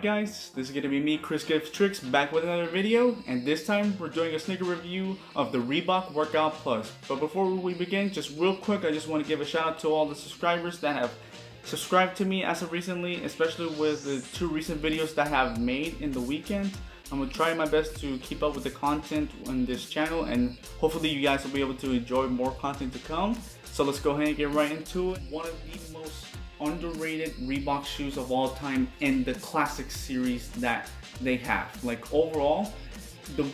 Alright guys, this is going to be me, Chris Gives Tricks, back with another video, and this time we're doing a sneaker review of the Reebok Workout Plus. But before we begin, just real quick, I just want to give a shout out to all the subscribers that have subscribed to me as of recently, especially with the 2 recent videos that I have made in the weekend. I'm going to try my best to keep up with the content on this channel, and hopefully you guys will be able to enjoy more content to come. So let's go ahead and get right into it. One of the most underrated Reebok shoes of all time in the classic series that they have. Like overall, the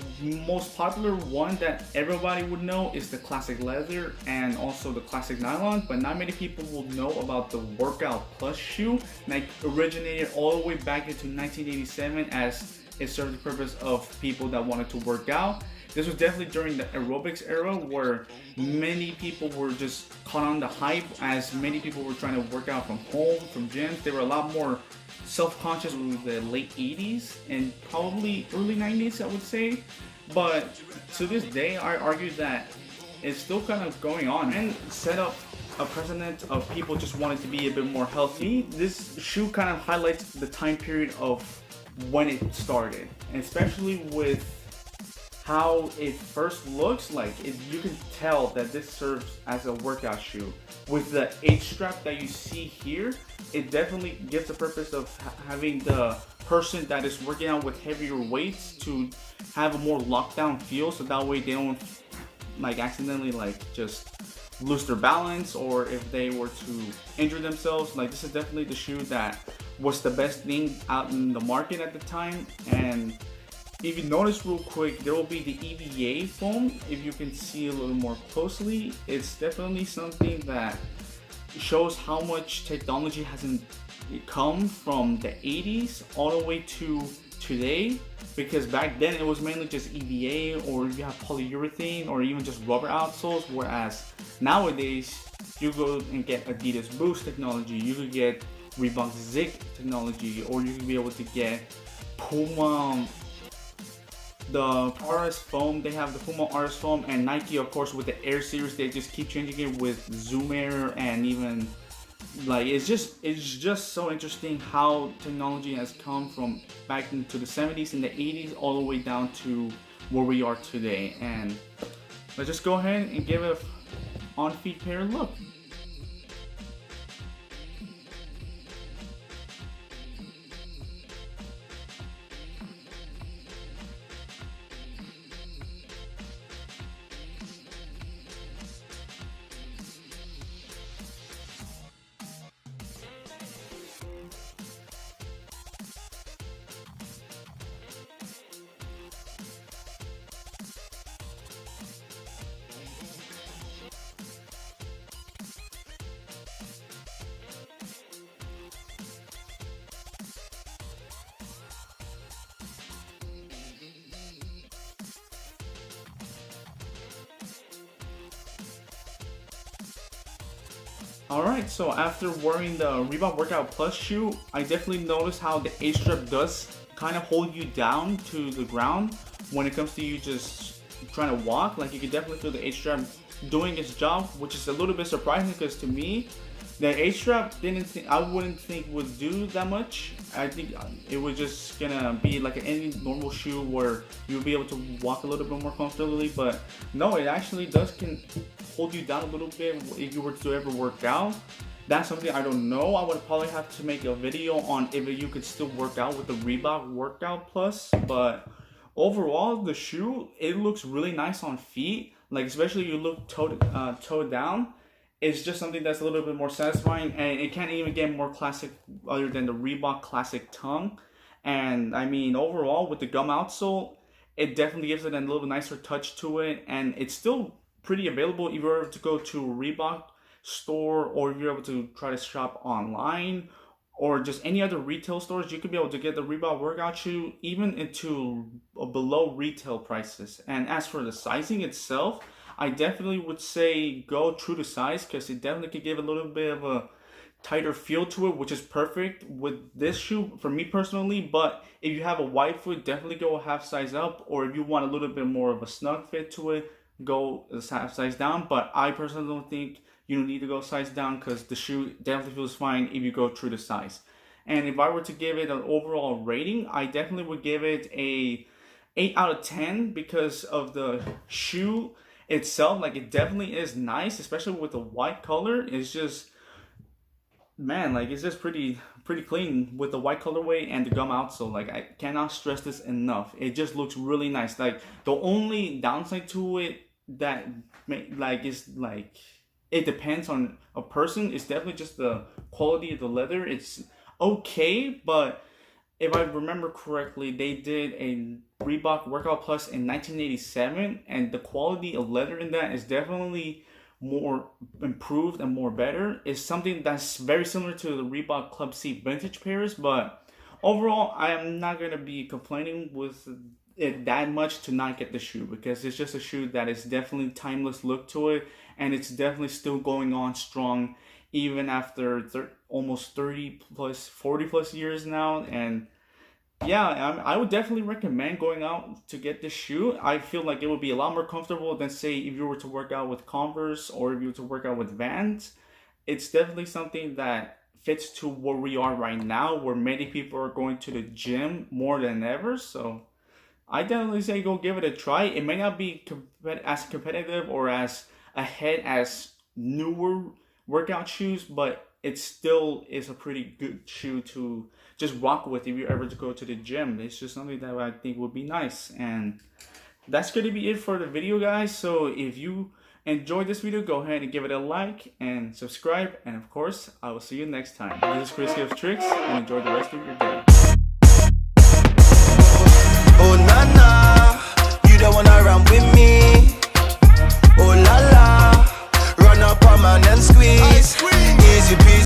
most popular one that everybody would know is the classic leather and also the classic nylon, but not many people will know about the Workout Plus shoe that originated all the way back into 1987 as it served the purpose of people that wanted to work out. This was definitely during the aerobics era where many people were just caught on the hype, as many people were trying to work out from home, from gyms. They were a lot more self-conscious in the late 80s and probably early 90s, I would say. But to this day, I argue that it's still kind of going on and set up a precedent of people just wanting to be a bit more healthy. This shoe kind of highlights the time period of when it started, and especially with how it first looks. Like you can tell that this serves as a workout shoe. With the H strap that you see here, it definitely gives the purpose of having the person that is working out with heavier weights to have a more lockdown feel, so that way they don't like accidentally like just lose their balance, or if they were to injure themselves. Like this is definitely the shoe that was the best thing out in the market at the time. And if you notice real quick, there will be the EVA foam. If you can see a little more closely, it's definitely something that shows how much technology hasn't come from the 80s all the way to today. Because back then it was mainly just EVA, or you have polyurethane, or even just rubber outsoles. Whereas nowadays you go and get Adidas Boost technology, you could get Reebok Zig technology, or you could be able to get Puma, the RS foam. They have the Puma RS foam, and Nike, of course, with the Air series, they just keep changing it with Zoom Air, and even like it's just so interesting how technology has come from back into the 70s and the 80s all the way down to where we are today. And let's just go ahead and give it an on-feet pair look. Alright, so after wearing the Reebok Workout Plus shoe, I definitely noticed how the A-strap does kind of hold you down to the ground when it comes to you just trying to walk. Like you can definitely feel the A-strap doing its job, which is a little bit surprising because to me, the A-strap I wouldn't think would do that much. I think it was just gonna be like any normal shoe where you'll be able to walk a little bit more comfortably, but no, it actually can hold you down a little bit if you were to ever work out. That's something I don't know. I would probably have to make a video on if you could still work out with the Reebok Workout Plus, but overall the shoe, it looks really nice on feet. Like especially you look toe down, it's just something that's a little bit more satisfying, and it can't even get more classic other than the Reebok Classic Tongue. And I mean overall with the gum outsole, it definitely gives it a little nicer touch to it, and it's still pretty available if you're able to go to a Reebok store, or if you're able to try to shop online, or just any other retail stores. You could be able to get the Reebok workout shoe even into below retail prices. And as for the sizing itself, I definitely would say go true to size, because it definitely could give a little bit of a tighter feel to it, which is perfect with this shoe for me personally. But if you have a wide foot, definitely go a half size up, or if you want a little bit more of a snug fit to it, go a half size down. But I personally don't think you don't need to go size down, because the shoe definitely feels fine if you go true to size. And if I were to give it an overall rating, I definitely would give it a 8 out of 10 because of the shoe itself. Like, it definitely is nice, especially with the white color. It's just, man, like, it's just pretty clean with the white colorway and the gum outsole. Like, I cannot stress this enough. It just looks really nice. Like, the only downside to it that is like, it depends on a person. It's definitely just the quality of the leather. It's okay, but if I remember correctly, they did a Reebok Workout Plus in 1987, and the quality of leather in that is definitely more improved and more better. It's something that's very similar to the Reebok Club C vintage pairs, but overall, I am not going to be complaining with it that much to not get the shoe, because it's just a shoe that is definitely timeless look to it, and it's definitely still going on strong even after almost 30 plus 40 plus years now. And yeah, I would definitely recommend going out to get this shoe. I feel like it would be a lot more comfortable than, say, if you were to work out with Converse or if you were to work out with Vans. It's definitely something that fits to where we are right now, where many people are going to the gym more than ever. So I definitely say go give it a try. It may not be as competitive or as ahead as newer workout shoes, but it still is a pretty good shoe to just rock with if you ever go to the gym. It's just something that I think would be nice. And that's going to be it for the video, guys. So if you enjoyed this video, go ahead and give it a like and subscribe. And of course, I will see you next time. This is Chris Gives Tricks, and enjoy the rest of your day. Oh na na, you don't wanna run with me. Oh la la, run up on man and squeeze.